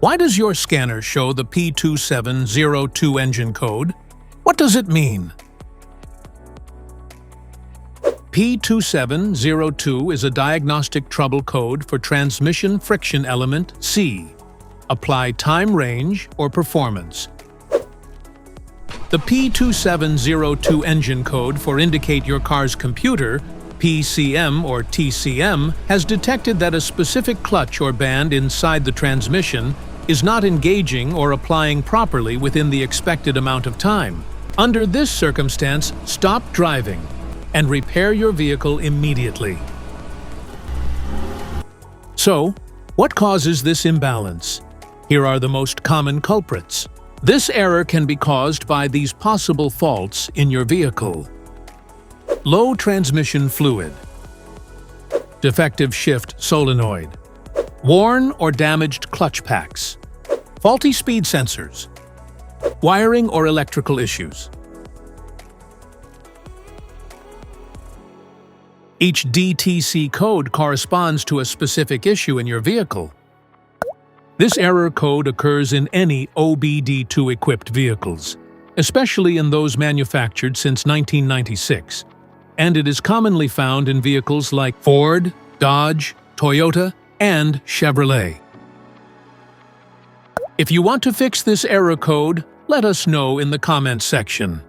Why does your scanner show the P2702 engine code? What does it mean? P2702 is a diagnostic trouble code for transmission friction element C. Apply time range or performance. The P2702 engine code for indicate your car's computer, PCM or TCM, has detected that a specific clutch or band inside the transmission is not engaging or applying properly within the expected amount of time. Under this circumstance, stop driving and repair your vehicle immediately. So, what causes this imbalance? Here are the most common culprits. This error can be caused by these possible faults in your vehicle. Low transmission fluid, defective shift solenoid, worn or damaged clutch packs, faulty speed sensors, wiring or electrical issues. Each DTC code corresponds to a specific issue in your vehicle. This error code occurs in any OBD2-equipped vehicles, especially in those manufactured since 1996, and it is commonly found in vehicles like Ford, Dodge, Toyota, and Chevrolet. If you want to fix this error code, let us know in the comments section.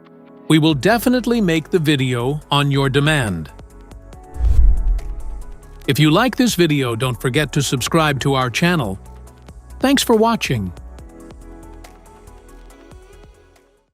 We will definitely make the video on your demand. If you like this video, don't forget to subscribe to our channel. Thanks for watching.